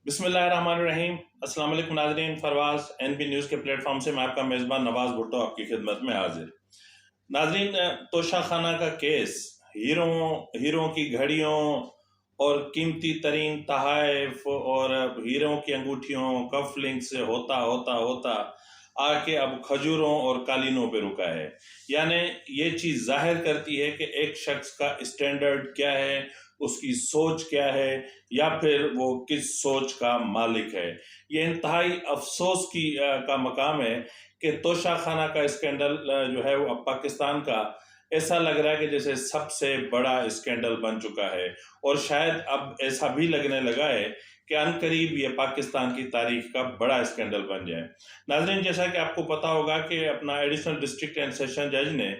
बिस्मिल्लाहिर्रहमानिर्रहीम। अस्सलाम वालेकुम नाज़रीन। फरवाज एनपी न्यूज़ के प्लेटफॉर्म से मैं आपका मेज़बान नवाज़ भुट्टो आपकी खिदमत में हाजिर। नाज़रीन, तोशा खाना का केस हीरो हीरो की घड़ियों और कीमती तरीन तहाइफ और हीरो की अंगूठियों कफ लिंक से होता होता होता आके अब खजूरों और कालीनों पे रुका है। यानी ये चीज़ जाहिर करती है कि एक शख्स का स्टैंडर्ड क्या है, उसकी सोच क्या है, या फिर वो किस सोच का मालिक है। ये इंतहाई अफसोस का मकाम है कि तोशा खाना का स्कैंडल जो है वो अब पाकिस्तान का ऐसा लग रहा है कि जैसे सबसे बड़ा स्कैंडल बन चुका है, और शायद अब ऐसा भी लगने लगा है कि अनकरीब ये पाकिस्तान की तारीख का बड़ा स्कैंडल बन जाए। नाज़रीन, जैसा कि आपको पता होगा कि अपना एडिशनल डिस्ट्रिक्ट एंड सेशन जज ने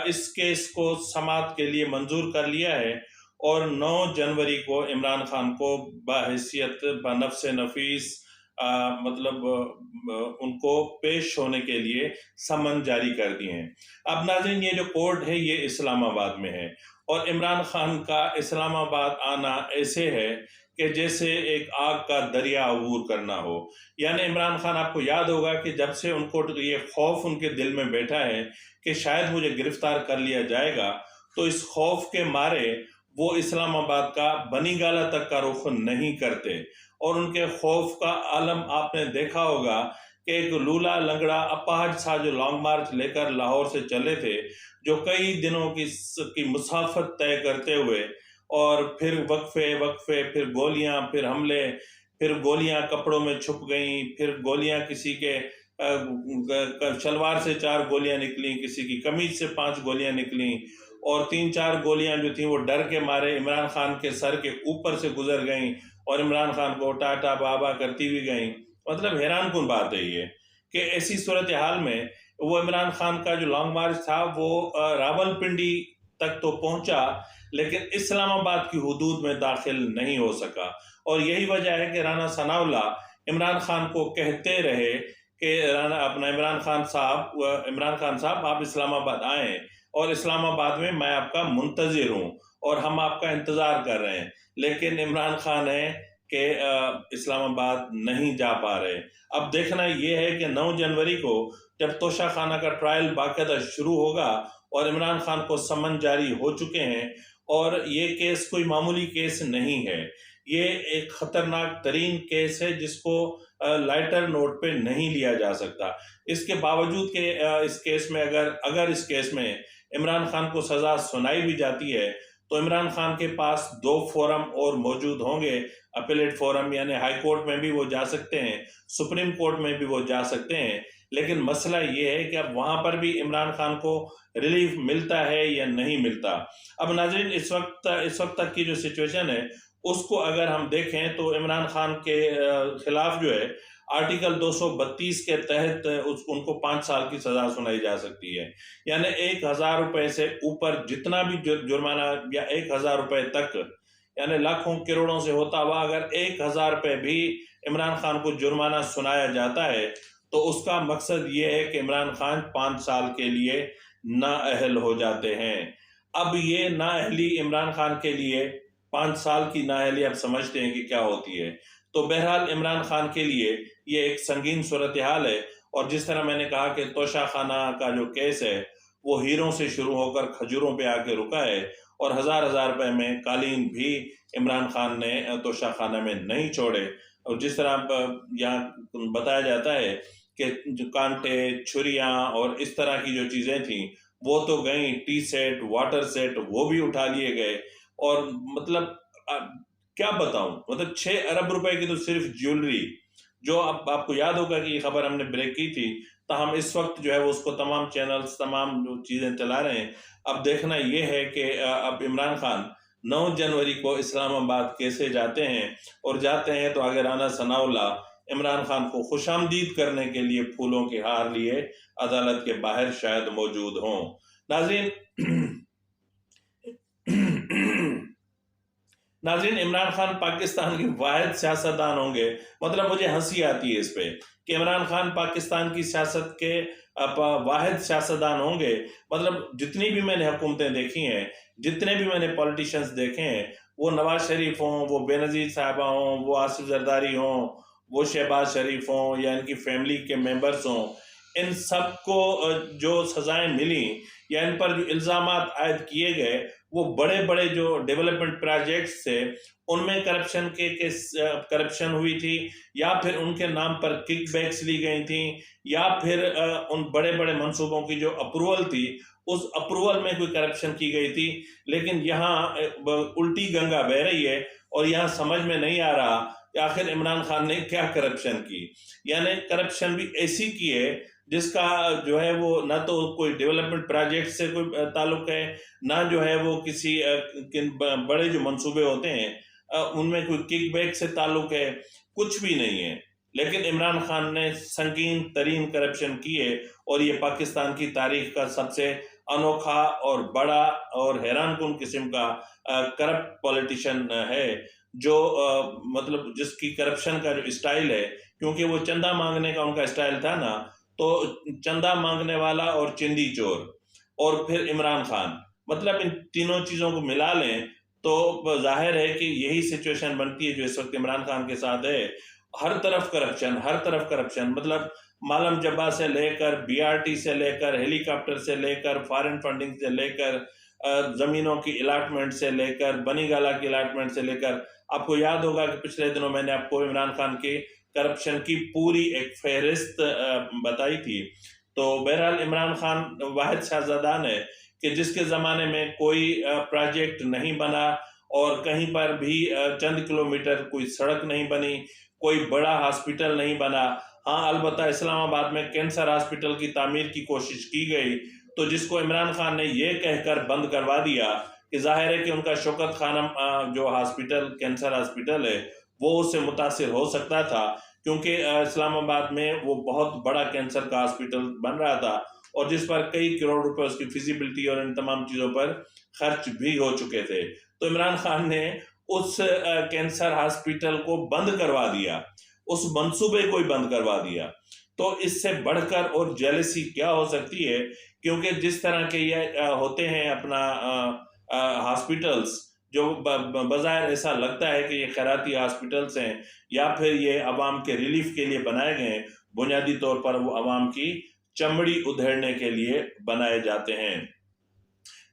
इस केस को समाअत के लिए मंजूर कर लिया है, और 9 जनवरी को इमरान खान को बहैसियत बनफ्स नफीस मतलब उनको पेश होने के लिए समन जारी कर दिए हैं। अब नाज़रीन, ये जो कोर्ट है ये इस्लामाबाद में है, और इमरान खान का इस्लामाबाद आना ऐसे है कि जैसे एक आग का दरिया अबूर करना हो। यानी इमरान खान, आपको याद होगा कि जब से उनको ये खौफ उनके दिल में बैठा है कि शायद मुझे गिरफ्तार कर लिया जाएगा, तो इस खौफ के मारे वो इस्लामाबाद का बनी गाला तक का रुख नहीं करते। और उनके खौफ का आलम आपने देखा होगा कि एक लूला लंगड़ा अपाहज सा जो लॉन्ग मार्च लेकर लाहौर से चले थे, जो कई दिनों की मुसाफत तय करते हुए, और फिर वक्फे वक्फे, फिर गोलियां, फिर हमले, फिर गोलियां कपड़ों में छुप गईं, फिर गोलियां किसी के शलवार से 4 गोलियां निकली, किसी की कमीज से 5 गोलियां निकली, और 3-4 गोलियां जो थी वो डर के मारे इमरान खान के सर के ऊपर से गुजर गईं और इमरान खान को टाटा बाबा करती हुई गईं। मतलब हैरान कुन बात है ये कि ऐसी सूरत हाल में वो इमरान खान का जो लॉन्ग मार्च था वो रावलपिंडी तक तो पहुंचा, लेकिन इस्लामाबाद की हुदूद में दाखिल नहीं हो सका। और यही वजह है कि राना सनाउल्लाह इमरान खान को कहते रहे कि राना अपना इमरान खान साहब आप इस्लामाबाद आए, और इस्लामाबाद में मैं आपका मुंतजिर हूँ और हम आपका इंतज़ार कर रहे हैं। लेकिन इमरान खान है कि इस्लामाबाद नहीं जा पा रहे। अब देखना ये है कि 9 जनवरी को जब तोशा खाना का ट्रायल बाकायदा शुरू होगा और इमरान खान को समन जारी हो चुके हैं, और ये केस कोई मामूली केस नहीं है, ये एक खतरनाक तरीन केस है जिसको लाइटर नोट पे नहीं लिया जा सकता। इसके बावजूद कि इस केस में अगर इस केस में इमरान खान को सजा सुनाई भी जाती है, तो इमरान खान के पास 2 फोरम और मौजूद होंगे। अपीलेट फोरम यानी हाई कोर्ट में भी वो जा सकते हैं, सुप्रीम कोर्ट में भी वो जा सकते हैं। लेकिन मसला ये है कि अब वहां पर भी इमरान खान को रिलीफ मिलता है या नहीं मिलता। अब नाज़रीन, इस वक्त तक की जो सिचुएशन है उसको अगर हम देखें तो इमरान खान के खिलाफ जो है आर्टिकल 232 के तहत उनको 5 साल की सजा सुनाई जा सकती है। यानी 1,000 रुपए से ऊपर जितना भी जुर्माना, या 1,000 रुपए तक, यानी लाखों करोड़ों से होता हुआ अगर 1,000 रुपए भी इमरान खान को जुर्माना सुनाया जाता है, तो उसका मकसद ये है कि इमरान खान 5 साल के लिए नाअहल हो जाते हैं। अब ये नाअहली इमरान खान के लिए 5 साल की नाअहली आप समझते हैं कि क्या होती है। तो बहरहाल इमरान खान के लिए ये एक संगीन सूरत हाल है। और जिस तरह मैंने कहा कि तोशा खाना का जो केस है वो हीरों से शुरू होकर खजूरों पे आके रुका है, और हजार हजार रुपए में कालीन भी इमरान खान ने तोशा खाना में नहीं छोड़े। और जिस तरह यहाँ बताया जाता है कि जो कांटे, छुरियां और इस तरह की जो चीजें थी वो तो गई, टी सेट, वाटर सेट वो भी उठा लिए गए। और मतलब क्या बताऊं, मतलब 6 अरब रुपए की तो सिर्फ ज्वेलरी, जो अब आपको याद होगा कि ये खबर हमने ब्रेक की थी, तो हम इस वक्त जो है वो उसको तमाम चैनल्स, तमाम जो चीज़ें चला रहे हैं। अब देखना ये है कि अब इमरान खान 9 जनवरी को इस्लामाबाद कैसे जाते हैं, और जाते हैं तो आगे राना सनाउल्लाह इमरान खान को खुशामदीद करने के लिए फूलों के हार लिए अदालत के बाहर शायद मौजूद हों। नाज़रीन, नाज़रीन, इमरान खान पाकिस्तान के वाहिद सियासतदान होंगे, मतलब मुझे हंसी आती है इस पे कि इमरान खान पाकिस्तान की सियासत के वाहिद सियासतदान होंगे। मतलब जितनी भी मैंने हुकूमतें देखी हैं, जितने भी मैंने पॉलिटिशियंस देखे हैं, वो नवाज शरीफ हों, वो बेनज़ीर साहिबा हों, वो आसिफ जरदारी हों, वो शहबाज शरीफ हों या इनकी फैमिली के मेंबर्स हों, इन सबको जो सजाएं मिली या इन पर जो इल्ज़ामात आयद किए गए, वो बड़े बड़े जो डेवलपमेंट प्रोजेक्ट्स थे उनमें करप्शन हुई थी, या फिर उनके नाम पर किकबैक्स ली गई थी, या फिर उन बड़े बड़े मंसूबों की जो अप्रूवल थी उस अप्रूवल में कोई करप्शन की गई थी। लेकिन यहाँ उल्टी गंगा बह रही है और यहाँ समझ में नहीं आ रहा कि आखिर इमरान खान ने क्या करप्शन की। यानी करप्शन भी ऐसी की है जिसका जो है वो ना तो कोई डेवलपमेंट प्रोजेक्ट से कोई ताल्लुक है, ना जो है वो किसी बड़े जो मंसूबे होते हैं उनमें कोई किकबैक से ताल्लुक है, कुछ भी नहीं है। लेकिन इमरान खान ने संगीन तरीन करप्शन किए और ये पाकिस्तान की तारीख का सबसे अनोखा और बड़ा और हैरानकुन किस्म का करप्ट पॉलिटिशियन है, जो मतलब जिसकी करप्शन का जो स्टाइल है, क्योंकि वो चंदा मांगने का उनका स्टाइल था ना, तो चंदा मांगने वाला और चिंदी चोर और फिर इमरान खान, मतलब इन तीनों चीजों को मिला लें तो जाहिर है कि यही सिचुएशन बनती है जो इस वक्त इमरान खान के साथ है। हर तरफ करप्शन, हर तरफ करप्शन, मतलब मालम जब्बा से लेकर बीआरटी से लेकर हेलीकॉप्टर से लेकर फॉरेन फंडिंग से लेकर जमीनों की अलॉटमेंट से लेकर बनी गाला की अलॉटमेंट से लेकर, आपको याद होगा कि पिछले दिनों मैंने आपको इमरान खान के करप्शन की पूरी एक फहरिस्त बताई थी। तो बहरहाल इमरान खान वाहिद शहजादान है कि जिसके ज़माने में कोई प्रोजेक्ट नहीं बना और कहीं पर भी चंद किलोमीटर कोई सड़क नहीं बनी, कोई बड़ा हॉस्पिटल नहीं बना। हाँ, अलबत्ता इस्लामाबाद में कैंसर हॉस्पिटल की तामीर की कोशिश की गई, तो जिसको इमरान खान ने ये कहकर बंद करवा दिया कि जाहिर है कि उनका शौकत खानम जो हॉस्पिटल कैंसर हॉस्पिटल है वो उससे मुतासिर हो सकता था, क्योंकि इस्लामाबाद में वो बहुत बड़ा कैंसर का हॉस्पिटल बन रहा था और जिस पर कई करोड़ रुपए उसकी फिजिबिलिटी और इन तमाम चीज़ों पर खर्च भी हो चुके थे। तो इमरान खान ने उस कैंसर हॉस्पिटल को बंद करवा दिया, उस मंसूबे को ही बंद करवा दिया। तो इससे बढ़कर और जेलसी क्या हो सकती है, क्योंकि जिस तरह के ये होते हैं अपना हॉस्पिटल्स, जो बाज़ाहिर ऐसा लगता है कि ये खैराती हॉस्पिटल्स हैं या फिर ये अवाम के रिलीफ के लिए बनाए गए हैं, बुनियादी तौर पर वो अवाम की चमड़ी उधेड़ने के लिए बनाए जाते हैं।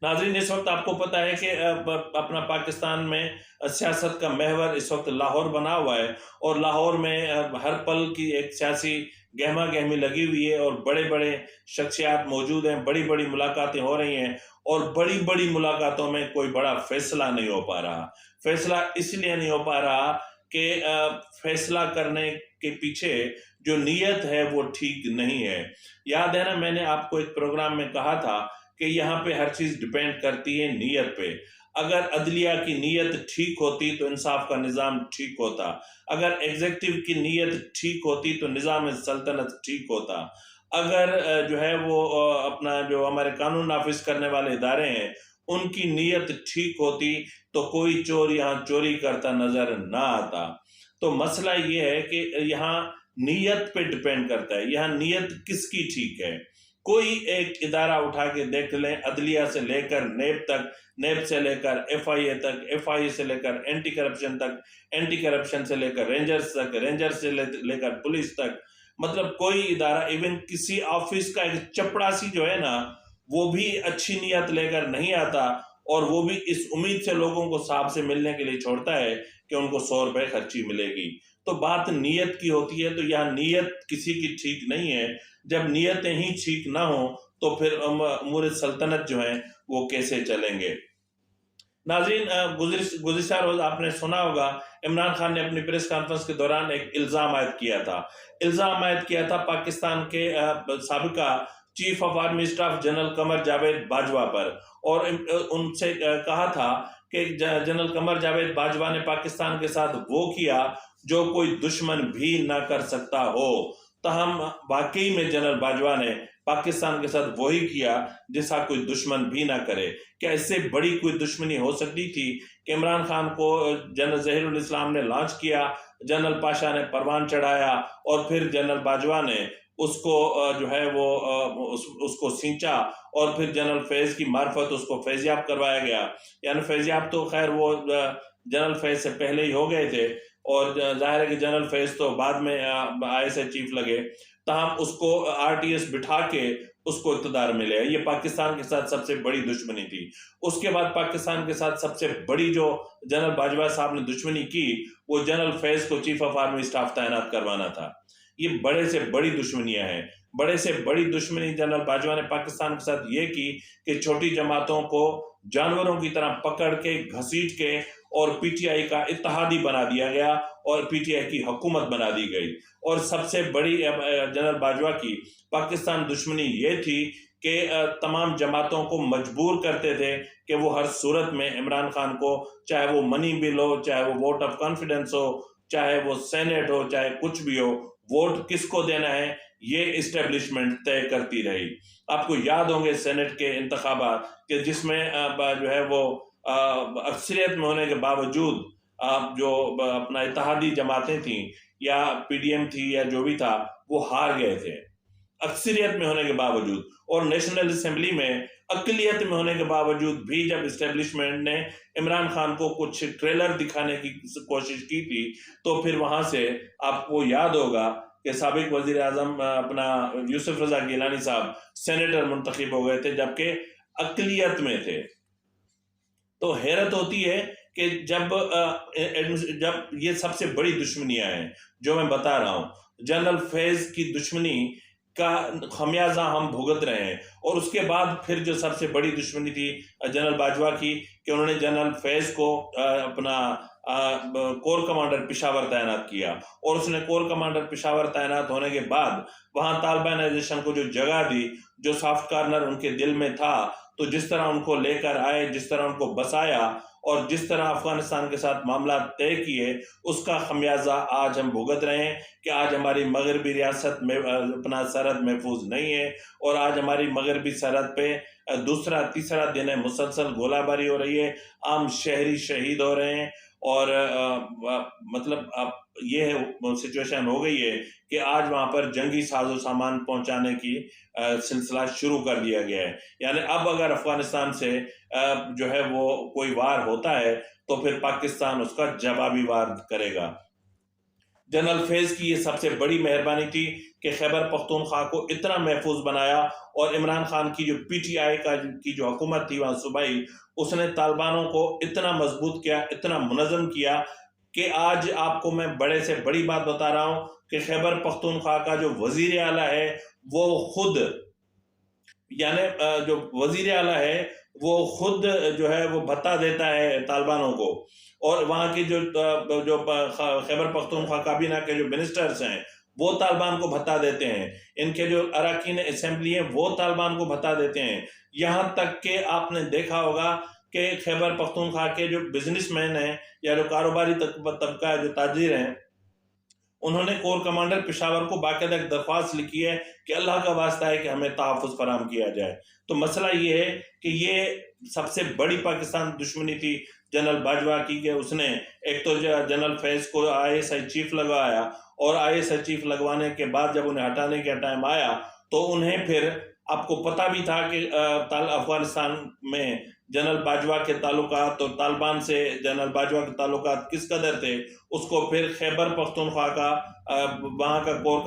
नाज़रीन, इस वक्त आपको पता है कि अपना पाकिस्तान में सियासत का महवर इस वक्त लाहौर बना हुआ है और लाहौर में हर पल की एक सियासी गहमा गहमी लगी हुई है और बड़े बड़े शख्सियात मौजूद हैं, बड़ी बड़ी मुलाकातें हो रही हैं और बड़ी बड़ी मुलाकातों में कोई बड़ा फैसला नहीं हो पा रहा। फैसला इसलिए नहीं हो पा रहा कि फैसला करने के पीछे जो नीयत है वो ठीक नहीं है। याद है ना, मैंने आपको एक प्रोग्राम में कहा था कि यहाँ पे हर चीज डिपेंड करती है नीयत पे। अगर अदलिया की नीयत ठीक होती तो इंसाफ का निज़ाम ठीक होता, अगर एग्जीक्यूटिव की नीयत ठीक होती तो निज़ाम सल्तनत ठीक होता, अगर जो है वो अपना जो हमारे कानून नाफिज करने वाले इदारे हैं उनकी नीयत ठीक होती तो कोई चोर यहाँ चोरी करता नजर ना आता। तो मसला ये है कि यहाँ नीयत पे डिपेंड करता है, यहाँ नीयत किसकी ठीक है। कोई एक इदारा उठा के देख लें, अदलिया से लेकर नेब तक, नेब से लेकर एफआईए तक, एफआईए से लेकर एंटी करप्शन तक, एंटी करप्शन से लेकर रेंजर्स तक, रेंजर्स से लेकर पुलिस तक, मतलब कोई इदारा, इवन किसी ऑफिस का एक चपड़ासी जो है ना, वो भी अच्छी नीयत लेकर नहीं आता और वो भी इस उम्मीद से लोगों को साहब से मिलने के लिए छोड़ता है कि उनको 100 रुपए खर्ची मिलेगी। तो बात नीयत की होती है, तो यहाँ नीयत किसी की ठीक नहीं है। जब नीयतें ही ठीक ना हो तो फिर उमूर सल्तनत जो है वो कैसे चलेंगे। नाज़रीन, गुज़िश्ता रोज आपने सुना होगा इमरान खान ने अपनी प्रेस कॉन्फ्रेंस के दौरान एक इल्ज़ाम आयद किया था। इल्ज़ाम आयद किया था पाकिस्तान के साबिका chief of army staff general Qamar Javed Bajwa पर, और उनसे कहा था कि जनरल कमर जावेद बाजवा ने पाकिस्तान के साथ वो किया जो कोई दुश्मन भी ना कर सकता हो। तो हम वाकई में जनरल बाजवा ने पाकिस्तान के साथ वही किया जैसा कोई दुश्मन भी ना करे। क्या इससे बड़ी कोई दुश्मनी हो सकती थी कि इमरान खान को जनरल जहीरुल इस्लाम ने लॉन्च किया, जनरल पाशा ने परवान चढ़ाया और फिर जनरल बाजवा ने उसको जो है वो उसको सींचा और फिर जनरल फैज की मार्फत उसको फैजियाब करवाया गया। यानी फैजियाब तो खैर वो जनरल फैज से पहले ही हो गए थे और जाहिर है कि जनरल फैज तो बाद में ISI चीफ लगे, तहम उसको RTS बिठा के उसको इक़्तिदार मिले। ये पाकिस्तान के साथ सबसे बड़ी दुश्मनी थी। उसके बाद पाकिस्तान के साथ सबसे बड़ी जो जनरल बाजवा साहब ने दुश्मनी की, वो जनरल फैज को चीफ ऑफ आर्मी स्टाफ तैनात करवाना था। ये बड़े से बड़ी दुश्मनियां हैं। बड़े से बड़ी दुश्मनी जनरल बाजवा ने पाकिस्तान के साथ ये की कि छोटी जमातों को जानवरों की तरह पकड़ के घसीट के और PTI का इत्तेहादी बना दिया गया और PTI की हुकूमत बना दी गई। और सबसे बड़ी जनरल बाजवा की पाकिस्तान दुश्मनी ये थी कि तमाम जमातों को मजबूर करते थे कि वो हर सूरत में इमरान खान को, चाहे वो मनी बिल हो, चाहे वो वोट ऑफ कॉन्फिडेंस हो, चाहे वो सेनेट हो, चाहे कुछ भी हो, वोट किसको देना है ये इस्टेब्लिशमेंट तय करती रही। आपको याद होंगे सेनेट के इंतखाबात कि जिसमें जो है वो अक्सरियत में होने के बावजूद जो अपना इत्तेहादी जमातें थी या PDM थी या जो भी था, वो हार गए थे अक्सरियत में होने के बावजूद। और नेशनल असेंबली में अकलियत में होने के बावजूद भी जब इस्टेब्लिशमेंट ने इमरान खान को कुछ ट्रेलर दिखाने की कोशिश की थी, तो फिर वहां से आपको याद होगा कि साबिक वजीर आजम अपना यूसुफ रजा गिलानी साहब सेनेटर मुंतखब हो गए थे, जबकि अकलियत में थे। तो हैरत होती है कि जब ये सबसे बड़ी दुश्मनियां हैं जो मैं बता रहा हूं, जनरल फैज की दुश्मनी का खमियाजा हम भुगत रहे हैं। और उसके बाद फिर जो सबसे बड़ी दुश्मनी थी जनरल बाजवा की कि उन्होंने जनरल फैज को अपना कोर कमांडर पिशावर तैनात किया और उसने कोर कमांडर पिशावर तैनात होने के बाद वहां तालिबानाइजेशन को जो जगह दी, जो सॉफ्ट कॉर्नर उनके दिल में था, तो जिस तरह उनको लेकर आए, जिस तरह उनको बसाया और जिस तरह अफगानिस्तान के साथ मामला तय किए, उसका खमियाजा आज हम भुगत रहे हैं कि आज हमारी मगरबी रियासत में अपना सरहद महफूज नहीं है और आज हमारी मगरबी सरहद पे दूसरा तीसरा दिन है मुसलसल गोलाबारी हो रही है, आम शहरी शहीद हो रहे हैं और मतलब अब ये सिचुएशन हो गई है कि आज वहां पर जंगी साजो सामान पहुंचाने की सिलसिला शुरू कर दिया गया है। यानी अब अगर अफगानिस्तान से जो है वो कोई वार होता है तो फिर पाकिस्तान उसका जवाबी वार करेगा। जनरल फैज की ये सबसे बड़ी मेहरबानी थी कि खैबर पख्तूनख्वा को इतना महफूज बनाया और इमरान खान की जो PTI की जो हुकूमत थी वहाँ सूबाई, उसने तालिबानों को इतना मजबूत किया, इतना मुनज़्ज़म किया कि आज आपको मैं बड़े से बड़ी बात बता रहा हूँ कि खैबर पख्तूनख्वा का जो वजीर आला है वो खुद, यानी जो वजीर आला है वो खुद जो है वो भत्ता देता है तालिबानों को और वहाँ की जो खैबर पख्तूनख्वा काबीना के जो मिनिस्टर्स हैं वो तालिबान को भत्ता देते हैं, इनके जो अरकान असेंबली है वो तालिबान को भत्ता देते हैं। यहाँ तक कि आपने देखा होगा कि खैबर पख्तूनख्वा के जो बिजनेसमैन हैं या जो कारोबारी तबका जो ताजिर हैं, उन्होंने कोर कमांडर पेशावर को बाकायदा एक दरख्वास्त लिखी है कि अल्लाह का वास्ता है कि हमें तहफ़्फ़ुज़ फराहम किया जाए। तो मसला ये है कि ये सबसे बड़ी पाकिस्तान दुश्मनी थी जनरल बाजवा की कि उसने एक तो जनरल फैज को ISI चीफ लगवाया और ISI चीफ लगवाने के बाद जब उन्हें हटाने का टाइम आया तो उन्हें फिर, आपको पता भी था कि अफगानिस्तान में जनरल बाजवा के ताल्लुकात तो तालिबान से जनरल बाजवा के ताल्लुकात किस कदर थे, उसको फिर खैबर पख्तूनख्वा का वहाँ का कोर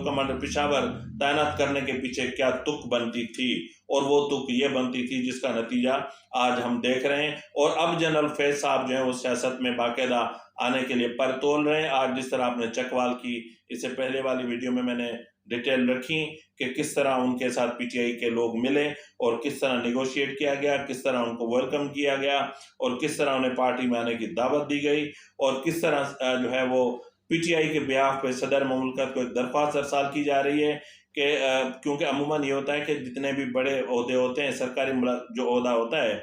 कमांडर पेशावर तैनात करने के पीछे क्या तुक बनती थी और वो तुक ये बनती थी जिसका नतीजा आज हम देख रहे हैं। और अब जनरल फैज साहब जो है वो सियासत में बाकायदा आने के लिए पर तोल रहे हैं। आज जिस तरह आपने चकवाल की इससे पहले वाली वीडियो में मैंने डिटेल रखी कि किस तरह उनके साथ PTI के लोग मिले और किस तरह निगोशिएट किया गया, किस तरह उनको वेलकम किया गया और किस तरह उन्हें पार्टी में आने की दावत दी गई और किस तरह जो है वो PTI के बिहाफ पे सदर मुमलकत को एक दरख्वास्त अरसाल की जा रही है कि क्योंकि अमूमन ये होता है कि जितने भी बड़े ओहदे होते हैं, सरकारी जो ओहदा होता है,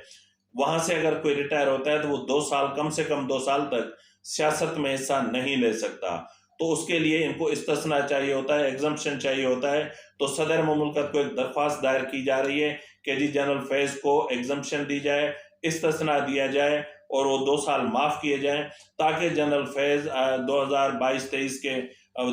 वहाँ से अगर कोई रिटायर होता है तो वो 2 साल, कम से कम 2 साल तक सियासत में हिस्सा नहीं ले सकता। तो उसके लिए इनको इस्तिस्ना चाहिए होता है, एग्जम्पशन चाहिए होता है। तो सदर मुमलकत को एक दरख्वास्त दायर की जा रही है कि जी जनरल फैज को एग्जम्पशन दी जाए, इस्तिस्ना दिया जाए और वो 2 साल माफ़ किए जाएं, ताकि जनरल फैज़ 2022-23 के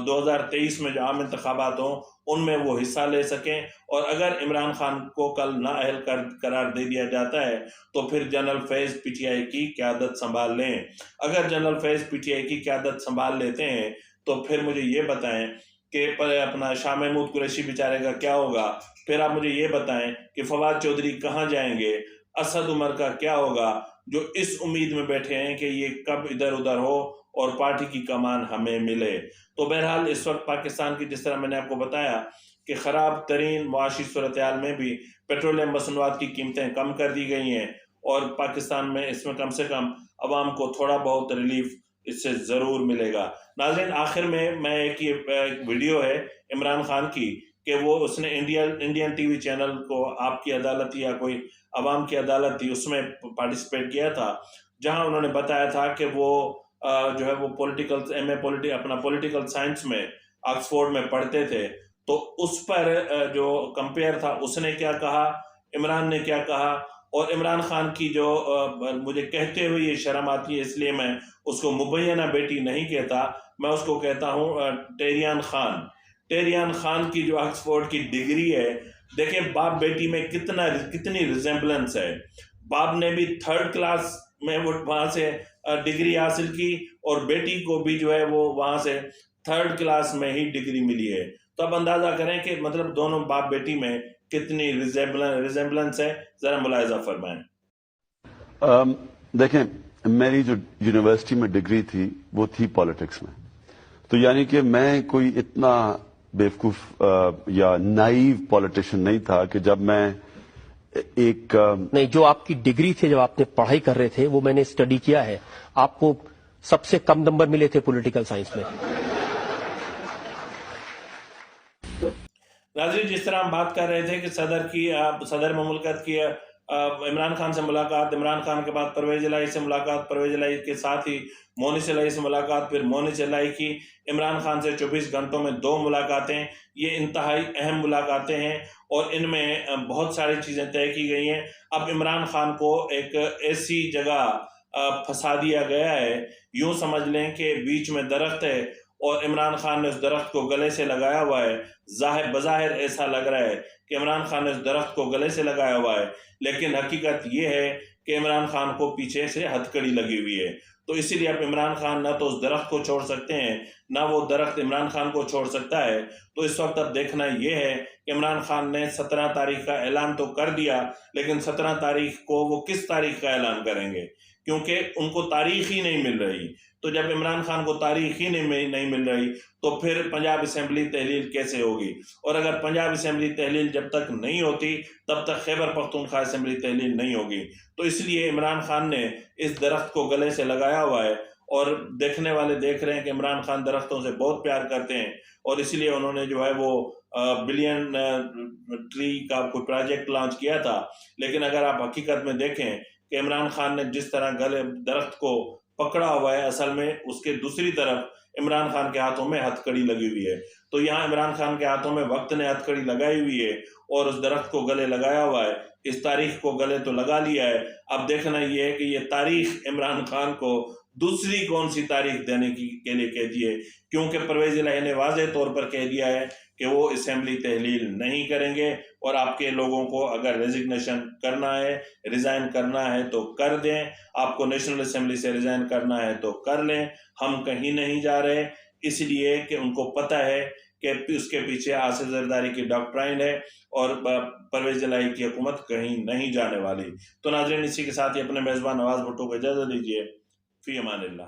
2023 में जो आम इंतखाबात हों उनमें वो हिस्सा ले सकें। और अगर इमरान खान को कल नाअहल करार दे दिया जाता है तो फिर जनरल फैज़ पीटीआई की क़यादत संभाल लें। अगर जनरल फैज़ पीटीआई की क़यादत संभाल लेते हैं तो फिर मुझे ये बताएं कि अपना शाह महमूद कुरैशी बेचारे का क्या होगा। फिर आप मुझे ये बताएं कि फवाद चौधरी कहाँ जाएंगे, असद उमर का क्या होगा, जो इस उम्मीद में बैठे हैं कि ये कब इधर उधर हो और पार्टी की कमान हमें मिले। तो बहरहाल इस वक्त पाकिस्तान की, जिस तरह मैंने आपको बताया कि ख़राब तरीन मुआशी सूरत-ए-हाल में भी पेट्रोलियम मसनूआत की कीमतें कम कर दी गई हैं और पाकिस्तान में इसमें कम से कम अवाम को थोड़ा बहुत रिलीफ इससे ज़रूर मिलेगा। नाज़रीन, आखिर में मैं एक वीडियो है इमरान खान की कि वो उसने इंडियन टीवी चैनल को आपकी अदालत या कोई अवाम की अदालत थी उसमें पार्टिसिपेट किया था, जहां उन्होंने बताया था कि वो जो है वो पॉलिटिकल साइंस में ऑक्सफोर्ड में पढ़ते थे। तो उस पर जो कंपेयर था उसने क्या कहा, इमरान ने क्या कहा, और इमरान खान की जो मुझे कहते हुए ये शर्म आती है इसलिए मैं उसको मुबैना बेटी नहीं कहता, मैं उसको कहता हूँ टेरियान खान की जो ऑक्सफोर्ड की डिग्री है। देखिए बाप बेटी में कितनी रिजेम्बलेंस है। बाप ने भी 3rd क्लास में वो वहां से डिग्री हासिल की और बेटी को भी जो है वो वहां से 3rd क्लास में ही डिग्री मिली है। तो अब अंदाजा करें कि मतलब दोनों बाप बेटी में कितनी रिजेम्बलेंस है, जरा मुलाहिजा फरमाएं। देखें, मेरी जो यूनिवर्सिटी में डिग्री थी वो थी पॉलिटिक्स में, तो यानी कि मैं कोई इतना बेवकूफ या नाइव पॉलिटिशियन नहीं था कि जब मैं नहीं, जो आपकी डिग्री थे, जब आपने पढ़ाई कर रहे थे, वो मैंने स्टडी किया है, आपको सबसे कम नंबर मिले थे पॉलिटिकल साइंस में। नाज़रीन, जिस तरह हम बात कर रहे थे कि सदर मुमलकत की इमरान खान से मुलाकात, इमरान खान के बाद परवेज इलाही से मुलाकात, परवेज इलाही के साथ ही मोनिस इलाही से मुलाकात, फिर मोनिस इलाही की इमरान खान से 24 घंटों में 2 मुलाकातें, ये इंतहाई अहम मुलाकातें हैं और इनमें बहुत सारी चीज़ें तय की गई हैं। अब इमरान खान को एक ऐसी जगह फंसा दिया गया है, यूं समझ लें कि बीच में दरख्त है और इमरान खान ने उस दरख्त को गले से लगाया हुआ है। बज़ाहिर ऐसा लग रहा है कि इमरान खान ने उस दरख्त को गले से लगाया हुआ है, लेकिन हकीकत ये है कि इमरान खान को पीछे से हथकड़ी लगी हुई है। तो इसीलिए अब इमरान खान ना तो उस दरख्त को छोड़ सकते हैं, ना वो दरख्त इमरान खान को छोड़ सकता है। तो इस वक्त अब देखना ये है कि इमरान खान ने 17 तारीख का ऐलान तो कर दिया, लेकिन 17 तारीख को वो किस तारीख का ऐलान करेंगे, क्योंकि उनको तारीख ही नहीं मिल रही। तो जब इमरान खान को तारीख ही नहीं मिल रही तो फिर पंजाब असेंबली तहलील कैसे होगी, और अगर पंजाब असेंबली तहलील जब तक नहीं होती तब तक खैबर पख्तूनख्वा असेंबली तहलील नहीं होगी। तो इसलिए इमरान खान ने इस दरख्त को गले से लगाया हुआ है और देखने वाले देख रहे हैं कि इमरान खान दरख्तों से बहुत प्यार करते हैं और इसलिए उन्होंने जो है वो बिलियन ट्री का कोई प्रोजेक्ट लॉन्च किया था। लेकिन अगर आप हकीकत में देखें कि इमरान खान ने जिस तरह गले दरख्त को पकड़ा हुआ है, असल में उसके दूसरी तरफ इमरान खान के हाथों में हथकड़ी लगी हुई है। तो यहाँ इमरान खान के हाथों में वक्त ने हथकड़ी लगाई हुई है और उस दरख्त को गले लगाया हुआ है। इस तारीख को गले तो लगा लिया है, अब देखना ये है कि ये तारीख इमरान खान को दूसरी कौन सी तारीख देने के लिए कहती है, क्योंकि परवेज इलाही ने वाज़ेह तौर पर कह दिया है कि वो असेंबली तहलील नहीं करेंगे और आपके लोगों को अगर रेजिग्नेशन करना है, रिज़ाइन करना है तो कर दें, आपको नेशनल असेंबली से रिज़ाइन करना है तो कर लें, हम कहीं नहीं जा रहे। इसलिए कि उनको पता है कि उसके पीछे आसिफ जरदारी की डॉक्ट्राइन है और परवेज इलाही की हुकूमत कहीं नहीं जाने वाली। तो नाज़रीन, इसी के साथ ही अपने मेज़बान नवाज़ भुट्टो को इजाज़त दीजिए। फ़ी अमानिल्लाह।